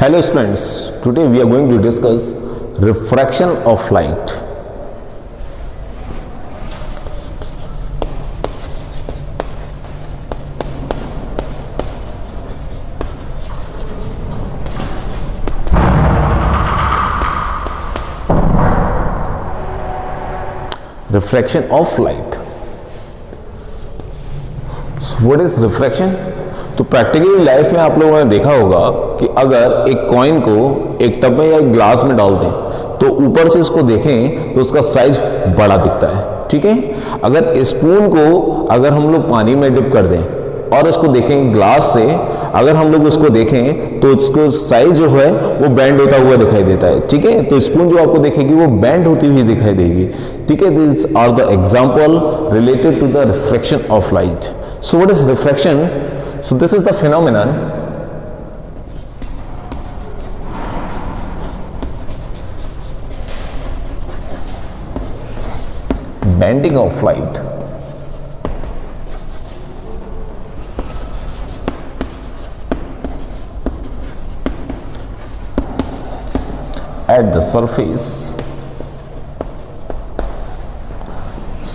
Hello students, today we are going to discuss refraction of light. Refraction of light. So what is refraction? तो practically life में आप लोगों ने देखा होगा कि अगर एक कॉइन को एक टब में या एक ग्लास में डाल दें तो ऊपर से इसको देखें तो उसका साइज बड़ा दिखता है, ठीक है। अगर स्पून को अगर हम लोग पानी में डिप कर दें और उसको देखें ग्लास से, अगर हम लोग उसको देखें तो उसको साइज जो है वो बेंड होता हुआ दिखाई देता है, ठीक है। तो स्पून जो आपको देखेगी वो बेंड होती हुई दिखाई देगी, ठीक है। This are the example related to the reflection of light. So what is reflection? So this is the phenomenon bending of light at the surface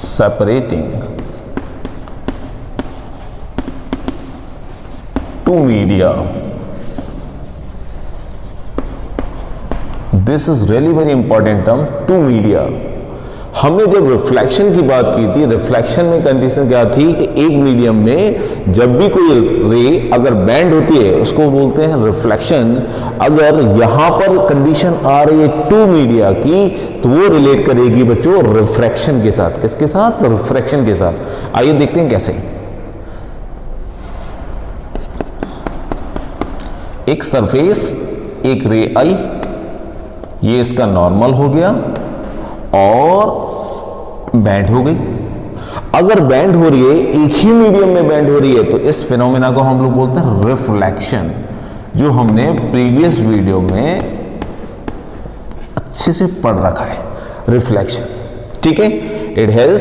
separating two media. This is really very important term, two media. हमने जब reflection की बात की थी, reflection में condition क्या थी कि एक मीडियम में जब भी कोई रे अगर बेंड होती है उसको बोलते हैं रिफ्लेक्शन। अगर यहां पर कंडीशन आ रही है टू मीडिया की तो वो रिलेट करेगी बच्चों रिफ्रैक्शन के साथ। किसके साथ? रिफ्रैक्शन के साथ। आइए देखते हैं कैसे। एक सरफेस, एक रे आई, ये इसका नॉर्मल हो गया और बैंड हो गई। अगर बैंड हो रही है, एक ही मीडियम में बैंड हो रही है तो इस फिनोमेना को हम लोग बोलते हैं रिफ्लेक्शन, जो हमने प्रीवियस वीडियो में अच्छे से पढ़ रखा है। रिफ्लेक्शन, ठीक है। It has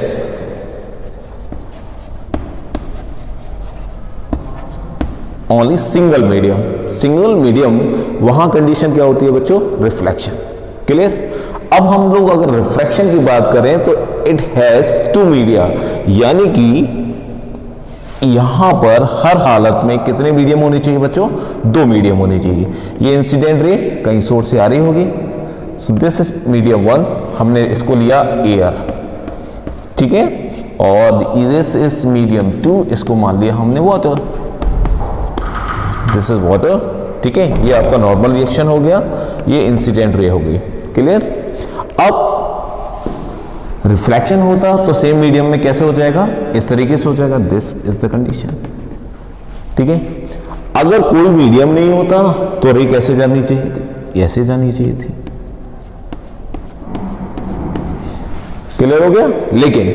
only single medium. Single medium वहां कंडीशन क्या होती है बच्चों? रिफ्लेक्शन। क्लियर? अब हम लोग अगर रिफ्रैक्शन की बात करें तो इट हैज टू मीडिया, यानी कि यहां पर हर हालत में कितने मीडियम होने चाहिए बच्चों? दो मीडियम होने चाहिए। ये इंसिडेंट रे कहीं सोर्स से आ रही होगी, सो दिस इज मीडियम वन, हमने इसको लिया एयर, ठीक है। और दिस इज मीडियम टू, इसको मान लिया हमने वाटर, दिस इज वाटर, ठीक है। ये आपका नॉर्मल रिएक्शन हो गया, ये इंसिडेंट रे हो गई। क्लियर? अब रिफ्लेक्शन होता तो सेम मीडियम में कैसे हो जाएगा? इस तरीके से हो जाएगा। दिस इज द कंडीशन, ठीक है। अगर कोई मीडियम नहीं होता तो रे कैसे जानी चाहिए थी? ऐसे जानी चाहिए थी। क्लियर हो गया? लेकिन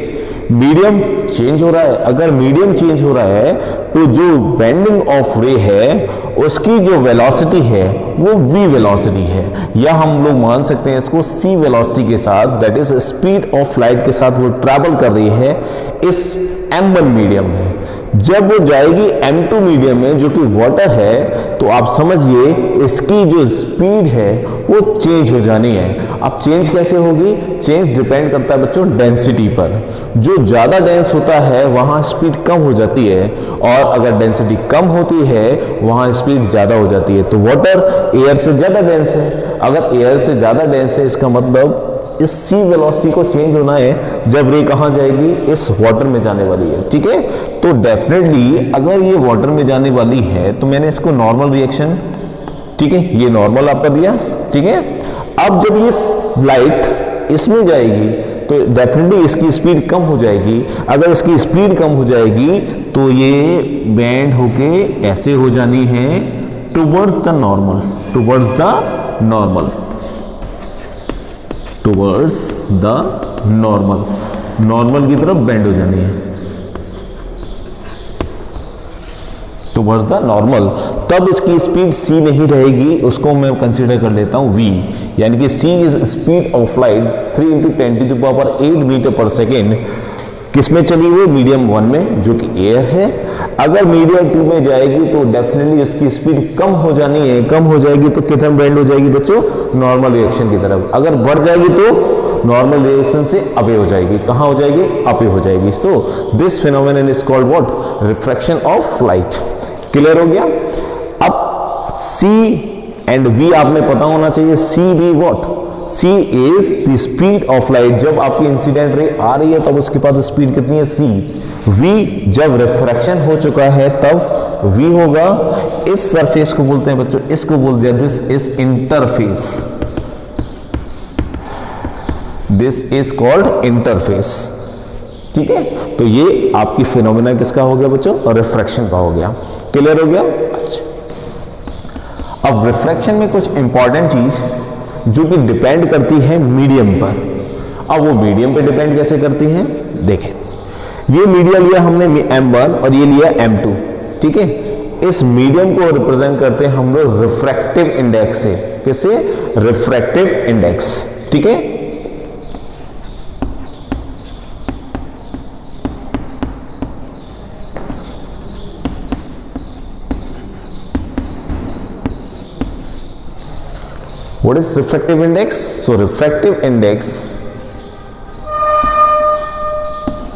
मीडियम चेंज हो रहा है। अगर मीडियम चेंज हो रहा है तो जो बेंडिंग ऑफ रे है उसकी जो वेलोसिटी है वो v वेलोसिटी है, या हम लोग मान सकते हैं इसको c वेलोसिटी के साथ, that is speed of light के साथ वो ट्रैवल कर रही है इस m1 मीडियम में। जब वो जाएगी m2 मीडियम में जो कि वाटर है तो आप समझिए इसकी जो स्पीड है वो चेंज हो जानी है। अब चेंज कैसे होगी? चेंज डिपेंड करता है बच्चों डेंसिटी पर। जो ज्यादा डेंस होता है वहां स्पीड कम हो जाती है, और अगर डेंसिटी कम होती है वहां स्पीड ज्यादा हो जाती है। तो वाटर एयर से ज्यादा डेंस है, अगर एयर से ज्यादा डेंस है इसका मतलब इस सी वेलोसिटी को चेंज होना है जब रे कहां जाएगी? इस वाटर में जाने वाली है, ठीक है। तो डेफिनेटली अगर ये वाटर में जाने वाली है तो मैंने इसको नॉर्मल रिएक्शन, ठीक है, ये नॉर्मल आपका दिया, ठीक है। अब जब ये लाइट इसमें जाएगी तो डेफिनेटली इसकी स्पीड कम हो जाएगी। अगर इसकी स्पीड कम हो जाएगी तो ये बेंड होके ऐसे हो जानी है towards the normal, towards the normal, towards the normal, normal की तरफ बेंड हो जानी है, टुवर्ड्स द नॉर्मल। तब इसकी स्पीड c नहीं रहेगी, उसको मैं कंसीडर कर लेता हूं v, यानी कि c is speed of light 3 × 10⁸ metre per second किस में चली हुई? मीडियम 1 में, जो कि एयर है। अगर मीडियम 2 में जाएगी तो डेफिनेटली उसकी स्पीड कम हो जानी है, कम हो जाएगी तो कितना बेंड हो जाएगी बच्चों? नॉर्मल रिएक्शन की तरफ। अगर बढ़ जाएगी तो नॉर्मल रिएक्शन से अवे हो जाएगी। कहां हो जाएगी? अवे हो जाएगी। So this phenomenon is called what? Refraction of light. Clear हो गया? अब सी एंड वी आपने पता होना चाहिए। C V what? C is the speed of light। जब आपकी इंसिडेंट रे आ रही है तब उसके पास स्पीड कितनी है? C। V जब रिफ्रैक्शन हो चुका है तब V होगा। इस सरफेस को बोलते हैं बच्चों, इसको बोल दिया this is interface. This is called interface. ठीक है, तो ये आपकी फिनोमेना किसका हो गया बच्चों? रिफ्रैक्शन का हो गया। क्लियर हो गया? अच्छा, अब रिफ्रैक्शन में कुछ इंपॉर्टेंट चीज जो कि डिपेंड करती है मीडियम पर। अब वो मीडियम पे डिपेंड कैसे करती हैं? देखें, ये मीडियम लिया हमने M1 और ये लिया M2। ठीक है, इस मीडियम को रिप्रेजेंट करते हैं हम लोग रिफ्रैक्टिव इंडेक्स से। किससे? Refractive index. ठीक है, What is refractive index? So refractive index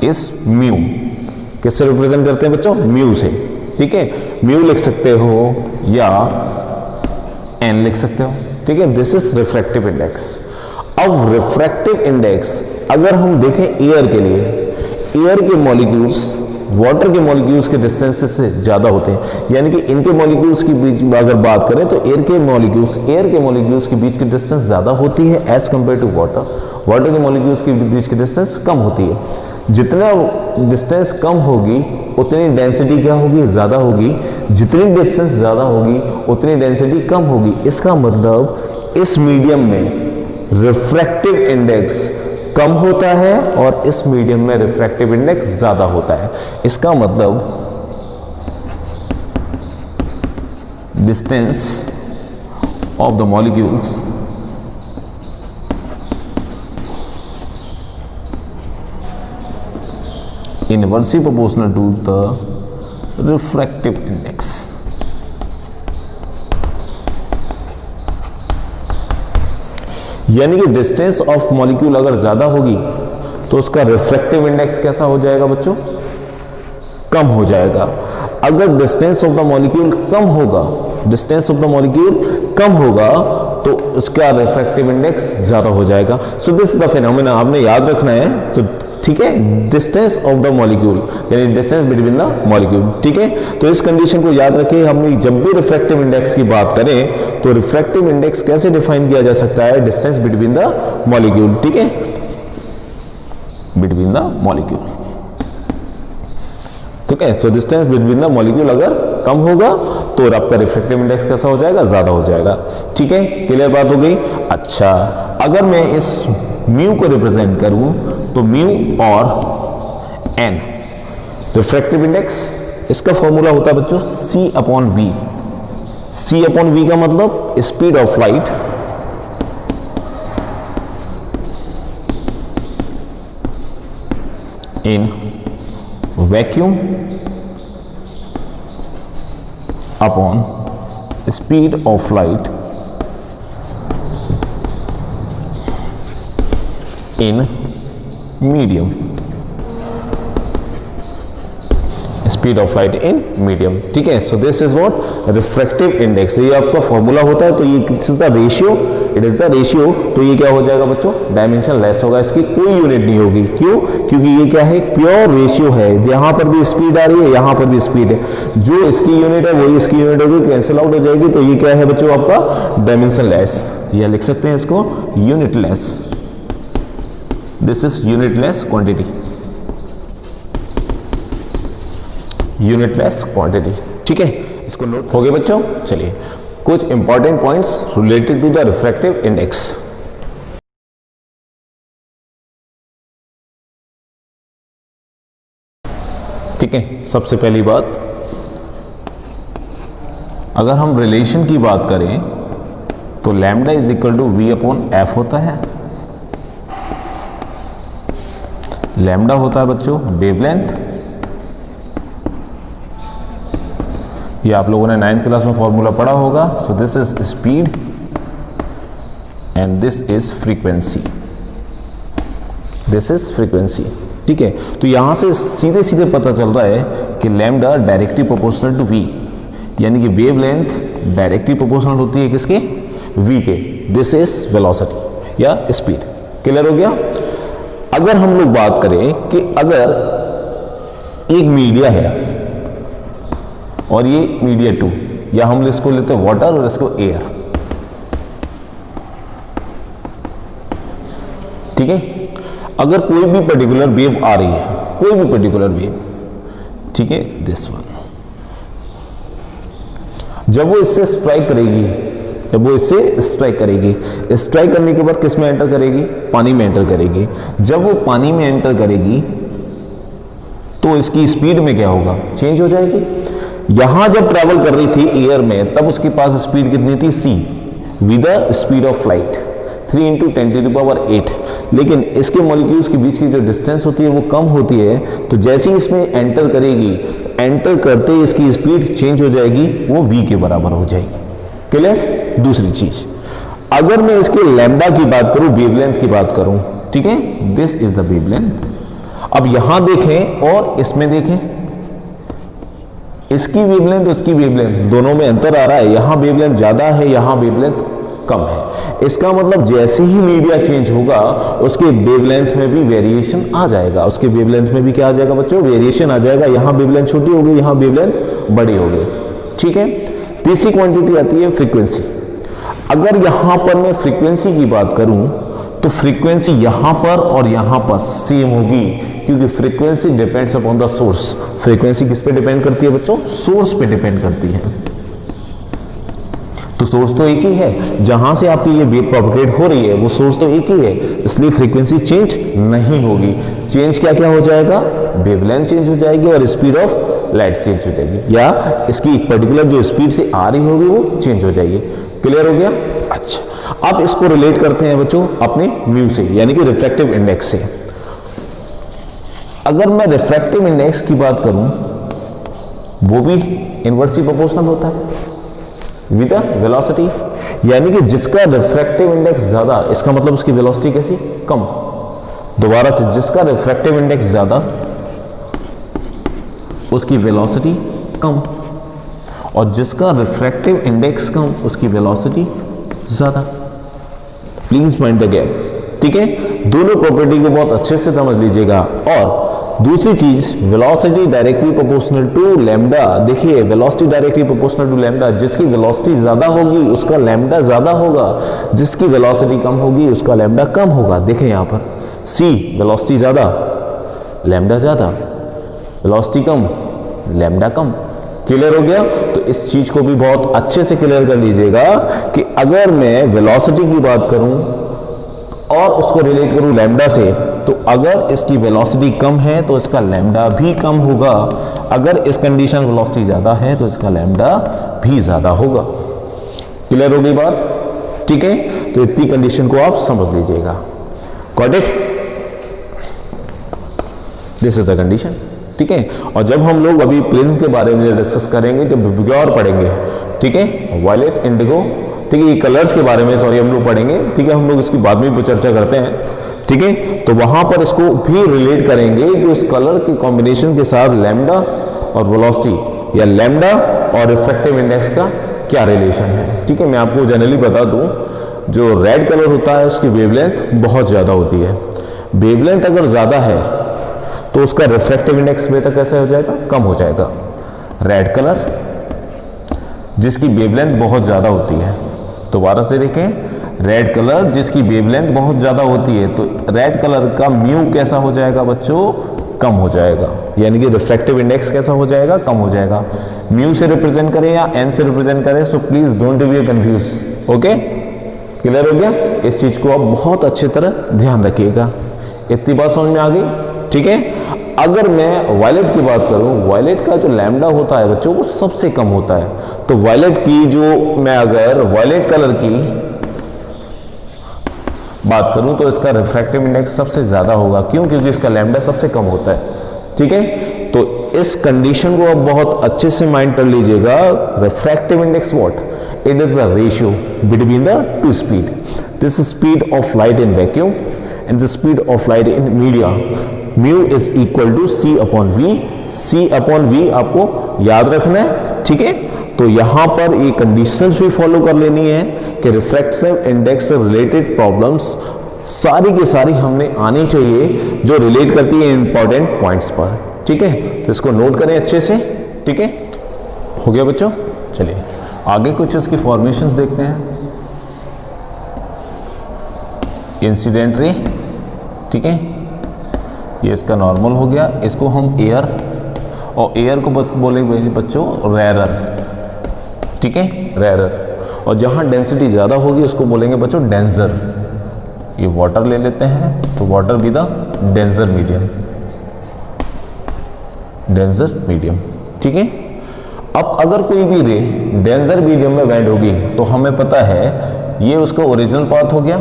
is mu। किससे रिप्रेजेंट करते हैं बच्चों? म्यू से। ठीक है, म्यू लिख सकते हो या एन लिख सकते हो। ठीक है, दिस इज रिफ्रैक्टिव इंडेक्स। अब रिफ्रैक्टिव इंडेक्स अगर हम देखें एयर के लिए, एयर के मॉलिक्यूल्स वाटर के मॉलिक्यूल्स के डिस्टेंस से ज्यादा होते हैं, यानी कि इनके मॉलिक्यूल्स के बीच अगर बात करें तो एयर के मॉलिक्यूल्स के बीच की डिस्टेंस ज्यादा होती है एज कंपेयर टू वाटर के मॉलिक्यूल्स के बीच की डिस्टेंस कम होती है। जितना डिस्टेंस कम होगी उतनी डेंसिटी क्या होगी? ज्यादा होगी। जितनी डिस्टेंस ज्यादा होगी उतनी डेंसिटी कम होगी। इसका मतलब इस मीडियम में रिफ्रैक्टिव इंडेक्स कम होता है और इस मीडियम में रिफ्रैक्टिव इंडेक्स ज्यादा होता है। इसका मतलब distance of the molecules inversely proportional to the refractive index। यानी कि डिस्टेंस ऑफ मॉलिक्यूल अगर ज्यादा होगी तो उसका रिफ्रैक्टिव इंडेक्स कैसा हो जाएगा बच्चों? कम हो जाएगा। अगर डिस्टेंस ऑफ द मॉलिक्यूल कम होगा तो उसका रिफ्रैक्टिव इंडेक्स ज्यादा हो जाएगा। सो दिस द फिनोमेना आपने याद रखना है। तो ठीक है, डिस्टेंस ऑफ द मॉलिक्यूल यानी डिस्टेंस बिटवीन द मॉलिक्यूल। ठीक है, तो इस कंडीशन को याद रखें। हमने जब भी रिफ्रैक्टिव इंडेक्स की बात करें तो रिफ्रैक्टिव इंडेक्स कैसे डिफाइन किया जा सकता है? Distance between the molecule. ठीक है, बिटवीन द मॉलिक्यूल। ठीक है, so distance between the molecule अगर कम होगा तो आपका रिफ्रैक्टिव इंडेक्स कैसा हो जाएगा? ज्यादा हो जाएगा। ठीक है, क्लियर बात हो गई। अच्छा, अगर मैं इस म्यू को रिप्रेजेंट करूं तो म्यू और एन रिफ्रैक्टिव इंडेक्स, इसका फॉर्मूला होता है बच्चों C/V। C/V का मतलब speed of light in vacuum upon speed of light in medium. Speed of light in medium. ठीक है, सो this is what? Refractive index. ये आपका फॉर्मूला होता है। तो ये इट इज द रेशियो। तो ये क्या हो जाएगा बच्चों? डायमेंशन लेस होगा, इसकी कोई यूनिट नहीं होगी। क्यों? क्योंकि ये क्या है? प्योर रेशियो है। यहां पर भी स्पीड आ रही है, यहां पर भी स्पीड है। जो इसकी यूनिट है वही इसकी यूनिट होगी, कैंसिल आउट हो जाएगी। तो ये क्या है बच्चों? आपका डायमेंशन लेस, या लिख सकते हैं इसको unit. This is unitless quantity. Unitless quantity. ठीक है, इसको नोट हो गए बच्चों। चलिए कुछ important points related to the refractive index. ठीक है, सबसे पहली बात, अगर हम रिलेशन की बात करें तो lambda is equal to V/F होता है। लैम्डा होता है बच्चों वेवलेंथ, ये आप लोगों ने 9th क्लास में फॉर्मूला पढ़ा होगा। सो this is speed and this is frequency, this is frequency. ठीक है, तो यहां से सीधे सीधे पता चल रहा है कि lambda directly proportional to V, यानी कि वेवलेंथ डायरेक्टली प्रोपोर्शनल होती है किसके, वी के। दिस इज वेलोसिटी या स्पीड। क्लियर हो गया। अगर हम लोग बात करें कि अगर एक मीडिया है और ये मीडिया 2, या हम इसको लेते हैं वाटर और इसको एयर, ठीक है। अगर कोई भी पर्टिकुलर वेव आ रही है, कोई भी पर्टिकुलर वेव, ठीक है, दिस वन, जब वो इससे स्ट्राइक करेगी, जब वो इससे स्ट्राइक करेगी, स्ट्राइक करने के बाद किस में एंटर करेगी, पानी में एंटर करेगी। जब वो पानी में एंटर करेगी तो इसकी स्पीड में क्या होगा, चेंज हो जाएगी। यहां जब ट्रैवल कर रही थी एयर में, तब उसके पास स्पीड कितनी थी, c with the speed of light 3 × 10⁸। लेकिन इसके मॉलिक्यूल्स के बीच की जो डिस्टेंस होती है वो कम होती है, तो जैसे ही इसमें एंटर करेगी, एंटर करते ही इसकी स्पीड चेंज हो जाएगी, वो v के बराबर हो जाएगी। क्लियर। दूसरी चीज, अगर मैं इसके लैम्डा की बात करूं, वेवलेंथ की बात करूं, ठीक है, दिस इज द वेवलेंथ। अब यहां देखें और इसमें देखें, इसकी वेवलेंथ उसकी वेवलेंथ दोनों में अंतर आ रहा है। यहां वेवलेंथ ज्यादा है, यहां वेवलेंथ कम है। इसका मतलब जैसे ही मीडिया चेंज होगा उसके वेवलेंथ में भी वेरिएशन आ जाएगा। उसके वेवलेंथ में भी क्या आ जाएगा बच्चों, वेरिएशन आ जाएगा। यहां वेवलेंथ छोटी होगी, यहां वेवलेंथ बड़ी होगी। ठीक है। तीसरी क्वांटिटी आती है फ्रीक्वेंसी। अगर यहां पर मैं फ्रीक्वेंसी की बात करूं तो फ्रीक्वेंसी यहां पर और यहां पर सेम होगी, क्योंकि frequency depends upon the source. Frequency किस पे डिपेंड करती है बच्चों, सोर्स पे डिपेंड करती है। तो सोर्स तो एक ही है, जहां से आपकी ये वेव प्रोपगेट हो रही है वो सोर्स तो एक ही है, इसलिए फ्रीक्वेंसी चेंज नहीं होगी। चेंज क्या क्या हो जाएगा, वेवलेंथ चेंज हो जाएगी और स्पीड ऑफ लाइट चेंज हो जाएगी, या इसकी पर्टिकुलर जो स्पीड से आ रही होगी वो चेंज हो जाएगी। क्लियर हो गया। अच्छा, अब इसको रिलेट करते हैं बच्चों अपने म्यू से, यानी कि रिफ्रैक्टिव इंडेक्स से। अगर मैं रिफ्रैक्टिव इंडेक्स की बात करूं, वो भी इनवर्सली प्रोपोर्शनल होता है विद द वेलोसिटी, यानी कि जिसका रिफ्रैक्टिव इंडेक्स ज्यादा, इसका मतलब उसकी वेलोसिटी कैसी, कम। दोबारा से, जिसका रिफ्रैक्टिव इंडेक्स ज्यादा उसकी वेलोसिटी कम, और जिसका रिफ्रैक्टिव इंडेक्स कम उसकी वेलोसिटी ज्यादा। Please mind the gap. ठीक है, दोनों प्रॉपर्टी को बहुत अच्छे से समझ लीजिएगा। और दूसरी चीज, velocity directly proportional to lambda. देखिए, velocity directly proportional to lambda, जिसकी वेलोसिटी ज्यादा होगी उसका लैम्डा ज्यादा होगा, जिसकी वेलोसिटी कम होगी उसका लैम्डा कम होगा। देखें यहां पर c वेलोसिटी ज्यादा, लैम्डा ज्यादा, वेलोसिटी कम, लैम्डा कम। क्लियर हो गया। तो इस चीज को भी बहुत अच्छे से क्लियर कर लीजिएगा कि अगर मैं वेलोसिटी की बात करूं और उसको रिलेट करूं लैम्डा से, तो अगर इसकी वेलोसिटी कम है तो इसका लैम्डा भी कम होगा, अगर इस कंडीशन वेलोसिटी ज्यादा है तो इसका लैम्डा भी ज्यादा होगा। क्लियर हो गई बात। ठीक है, तो इतनी कंडीशन को आप समझ लीजिएगा। Got it. This is the condition. ठीक है, और जब हम लोग अभी प्रिज्म के बारे में डिस्कस करेंगे, जब विबग्योर पढ़ेंगे, ठीक है, वायलेट, इंडिगो, ठीक है, ये कलर्स के बारे में सॉरी हम लोग पढ़ेंगे। ठीक है, हम लोग इसकी बाद में भी चर्चा करते हैं। ठीक है, तो वहां पर इसको भी रिलेट करेंगे कि उस कलर के कॉम्बिनेशन के साथ लैम्डा और वेलोसिटी, या लैम्डा और रिफ्रैक्टिव इंडेक्स का क्या रिलेशन है। ठीक है, मैं आपको जनरली बता दूं, जो रेड कलर होता है उसकी वेवलेंथ बहुत ज्यादा होती है। वेवलेंथ अगर ज्यादा है तो उसका रिफ्रैक्टिव इंडेक्स में तक कैसे हो जाएगा, कम हो जाएगा। रेड कलर जिसकी वेवलेंथ बहुत ज्यादा होती है, दोबारा से देखें, रेड कलर जिसकी वेवलेंथ बहुत ज्यादा होती है, तो रेड कलर का म्यू कैसा हो जाएगा बच्चों, कम हो जाएगा, यानी कि रिफ्रैक्टिव इंडेक्स कैसा हो जाएगा, कम हो जाएगा। म्यू से रिप्रेजेंट करें या एन से रिप्रेजेंट करें, so please don't be confuse. Okay, clear हो गया। इस चीज को आप बहुत अच्छी तरह ध्यान रखिएगा। इतनी बात समझ में आ गई। ठीक है, अगर मैं वायलेट की बात करूं, वायलेट का जो लैम्डा होता है बच्चों वो सबसे कम होता है। तो वायलेट की जो, मैं अगर वायलेट कलर की बात करूं तो इसका रिफ्रैक्टिव इंडेक्स सबसे ज़्यादा होगा। क्यों? क्योंकि इसका लैम्डा सबसे कम होता है। ठीक है, तो इस कंडीशन को आप बहुत अच्छे से माइंड कर लीजिएगा। Refractive index what? It is the ratio between the two speed. This speed of light in vacuum and the speed of light in media. Mu is equal to C upon V. C upon V आपको याद रखना है। ठीक है, तो यहां पर ये कंडीशंस भी फॉलो कर लेनी है कि रिफ्रैक्टिव इंडेक्स से रिलेटेड प्रॉब्लम्स सारी की सारी हमने आनी चाहिए जो रिलेट करती है इंपॉर्टेंट पॉइंट्स पर। ठीक है, तो इसको नोट करें अच्छे से। ठीक है, हो गया बच्चों? चलिए आगे कुछ इसकी फॉर्मेशंस देखते हैं। इंसिडेंट रे, ठीक है, ये इसका नॉर्मल हो गया। इसको हम एयर, और एयर को बोलेंगे बच्चों रेरर। ठीक है, रेरर। और जहां डेंसिटी ज़्यादा होगी उसको बोलेंगे बच्चों डेंजर। ये वाटर ले लेते हैं तो water be the danger medium. Danger medium. ठीक है, अब अगर कोई भी रे डेंजर मीडियम में बैंड होगी तो हमें पता है ये उसका ओरिजिनल पाथ हो गया।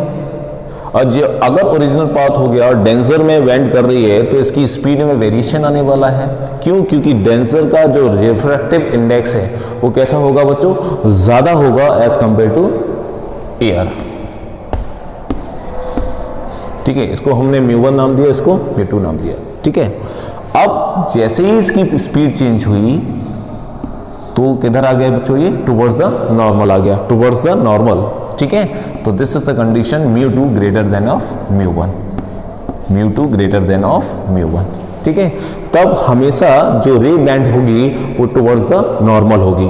और जो अगर ओरिजिनल पाथ हो गया और डेंजर में बैंड कर रही है तो इसकी स्पीड में वेरिएशन आने वाला है। क्यों? क्योंकि डेंजर का जो रिफ्रैक्टिव इंडेक्स है वो कैसा होगा बच्चों? ज्यादा होगा एज कंपेयर टू एयर। ठीक है, इसको हमने म्यू1 नाम दिया, इसको म्यू2 नाम दिया। ठीक है, अब जैसे ही इसकी स्पीड चेंज हुई तो किधर आ गया बच्चों? ये टुवर्ड्स द नॉर्मल आ गया, टुवर्ड्स द नॉर्मल। ठीक है, तो this is the condition mu greater than of mu. Mu greater than of mu. ठीक है, तब हमेशा जो रे बैंड होगी वो टुवर्ड्स द नॉर्मल होगी।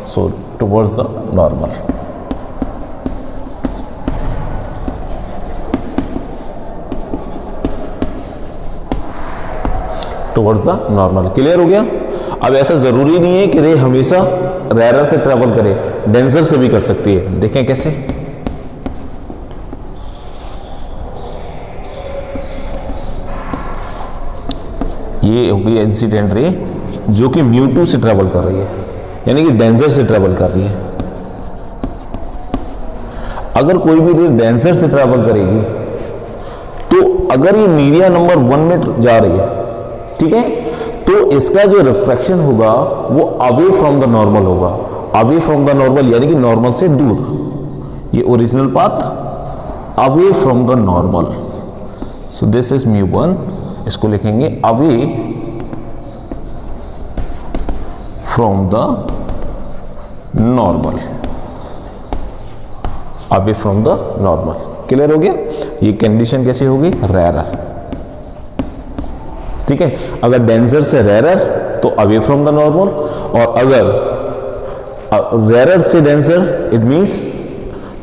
So towards the normal. Towards the normal. Clear हो गया? अब ऐसा जरूरी नहीं है कि रे हमेशा रेरर से ट्रेवल करे, डेंजर से भी कर सकती है। देखें कैसे। ये होगी इंसिडेंट रे जो कि म्यू2 से ट्रेवल कर रही है, यानी कि डेंजर से ट्रेवल कर रही है। अगर कोई भी रे डेंजर से ट्रेवल करेगी तो अगर ये मीडिया नंबर 1 में जा रही है, ठीक है, तो इसका जो रिफ्रैक्शन होगा वो अवे फ्रॉम द नॉर्मल होगा। अवे फ्रॉम द नॉर्मल यानी कि नॉर्मल से दूर। ये original path, away from the normal. So this is mu. इसको लिखेंगे away from the normal. Away from the normal. Clear हो गया? ये कंडीशन कैसी होगी? रेरर। ठीक है, अगर डेंजर से रेरर तो अवे फ्रॉम द नॉर्मल, और अगर रेरर से danger it means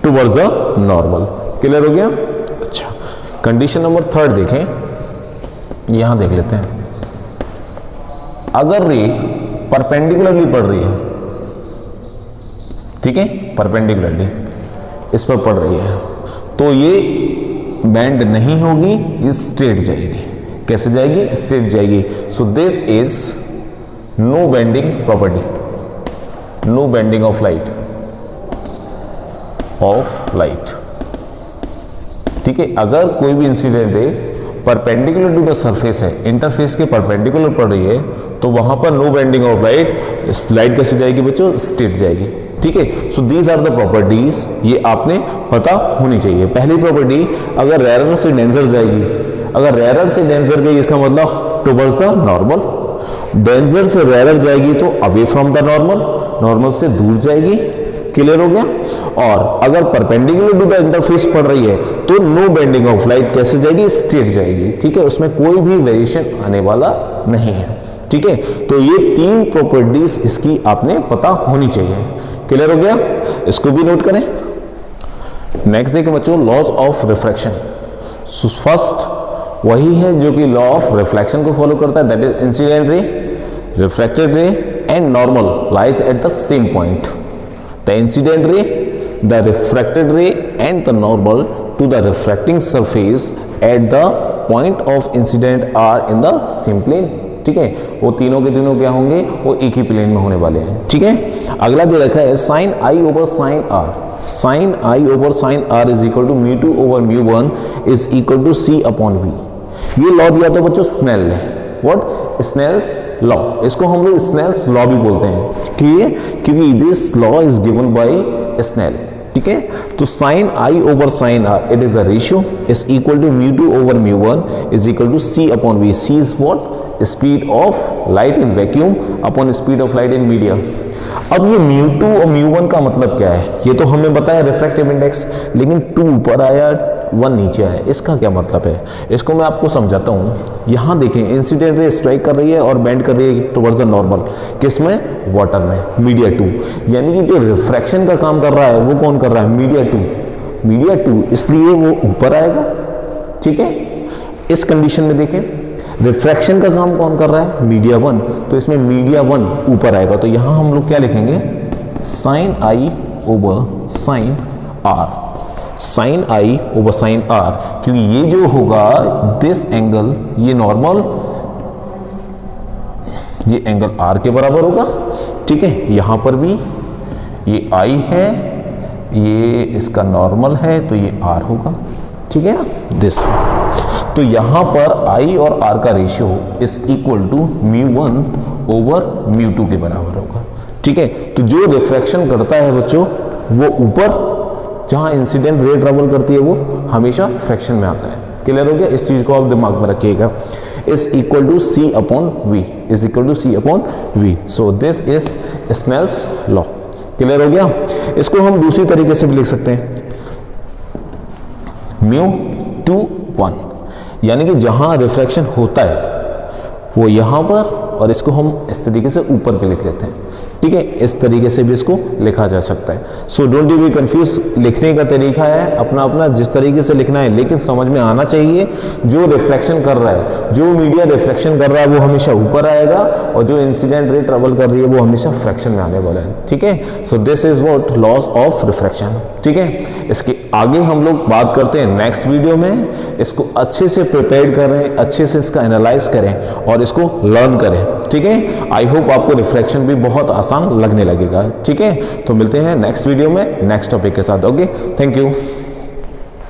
towards the normal. Clear हो गया? अच्छा, कंडीशन नंबर 3 देखें, यहां देख लेते हैं। अगर रे परपेंडिकुलरली पड़ रही है, ठीक है, परपेंडिकुलरली इस पर पड़ रही है, तो ये बैंड नहीं होगी, ये स्ट्रेट जाएगी। कैसे जाएगी? स्ट्रेट जाएगी। So this is no bending property, no bending of light, ठीक है। अगर कोई भी इंसिडेंट है परपेंडिकुलर टू द सरफेस है, इंटरफेस के परपेंडिकुलर पड़ रही है, तो वहां पर no bending of light. Light कैसे जाएगी बच्चों? स्ट्रेट जाएगी। ठीक है, so these are the properties, ये आपने पता होनी चाहिए। पहली प्रॉपर्टी, अगर रेरर से डेंजर जाएगी, अगर रेरर से डेंजर गई इसका मतलब टुवर्ड्स द नॉर्मल। डेंजर से रेरर जाएगी तो away from the normal, normal से दूर जाएगी। क्लियर हो गया? और अगर परपेंडिकुलर टू द इंटरफेस पड़ रही है तो नो बेंडिंग ऑफ लाइट, कैसे जाएगी? स्ट्रेट जाएगी। ठीक है, उसमें कोई भी वेरिएशन आने वाला नहीं है। ठीक है, तो ये 3 प्रॉपर्टीज इसकी आपने पता होनी चाहिए। क्लियर हो गया? इसको भी नोट करें। नेक्स्ट देखें बच्चों, लॉज ऑफ रिफ्रैक्शन। फर्स्ट वही है जो कि लॉ ऑफ रिफ्लेक्शन को फॉलो करता है, that is incident ray, refracted ray and normal lies at the same point. The incident ray, the refracted ray and the normal to the refracting surface at the point of incident are in the same plane. ठीक है, वो तीनों के तीनों क्या होंगे? वो एक ही प्लेन में होने वाले हैं। ठीक है, अगला दे रखा है sine I over sine R. Sine I over sine R is equal to mu two over mu one is equal to C upon V. ये लॉ दिया तो बच्चों स्नेल ने, व्हाट, स्नेल्स लॉ, इसको हम लोग स्नेल्स लॉ भी बोलते हैं, क्योंकि this law is given by Snell. ठीक है, तो sine I over sine R it is the ratio is equal to mu two over mu one is equal to C upon V. C is what, speed of light in vacuum upon speed of light in media. अब ये mu two और mu one का मतलब क्या है, ये तो हमें बताया रिफ्रैक्टिव इंडेक्स, लेकिन 2 ऊपर आया 1 नीचे आया, इसका क्या मतलब है, इसको मैं आपको समझाता हूँ। यहाँ देखें, इंसिडेंट रे स्ट्राइक कर रही है और बेंड कर रही है टुवर्ड्स द नॉर्मल, किसमें, वाटर में, मीडिया 2, यानी कि जो रिफ्रैक्शन का काम कर रहा है वो कौन कर रहा है, मीडिया 2, इसलिए वो ऊपर आएगा। ठीक है, इस कंडीशन में देखें रिफ्रैक्शन का काम कौन कर रहा है, मीडिया 1, तो इसमें मीडिया 1 ऊपर आएगा, तो यहां हम लोग क्या लिखेंगे, sine I over sine R, sine I over sine R, क्योंकि ये जो होगा दिस एंगल, ये नॉर्मल, ये एंगल आर के बराबर होगा। ठीक है, यहां पर भी ये आई है, ये इसका नॉर्मल है, तो ये आर होगा। ठीक है ना, दिस, तो यहां पर I और R का ratio is equal to μ1 over μ2 के बराबर होगा। ठीक है, तो जो रिफ्रैक्शन करता है बच्चों वो ऊपर, जहां इंसिडेंट रे ट्रेवल करती है वो हमेशा फ्रैक्शन में आता है। क्लियर हो गया, इस चीज को आप दिमाग में रखिएगा। Is equal to C upon V, is equal to C upon V, so this is Snell's law. Clear हो गया, इसको हम दूसरी तरीके से भी लिख सकते हैं, μ2 1, यानी कि जहां रिफ्रैक्शन होता है वो यहां पर, और इसको हम इस तरीके से ऊपर पे लिख लेते हैं। ठीक है, इस तरीके से भी इसको लिखा जा सकता है। सो डोंट बी कंफ्यूज, लिखने का तरीका है अपना अपना, जिस तरीके से लिखना है, लेकिन समझ में आना चाहिए जो रिफ्लेक्शन कर रहा है, जो मीडिया रिफ्लेक्शन कर रहा है वो हमेशा ऊपर आएगा, और जो इंसिडेंट रे ट्रेवल कर रही है वो हमेशा फ्रैक्शन में आने वाला है। ठीक है, सो this is what, loss of refraction. ठीक है, इसके आगे हम लोग बात करते हैं नेक्स्ट वीडियो में। इसको अच्छे से प्रिपेयर करें, अच्छे से इसका एनालाइज करें और इसको लर्न करें। ठीक है, आई होप आपको रिफ्रैक्शन भी बहुत आसान लगने लगेगा। ठीक है, तो मिलते हैं नेक्स्ट वीडियो में नेक्स्ट टॉपिक के साथ। Okay, thank you.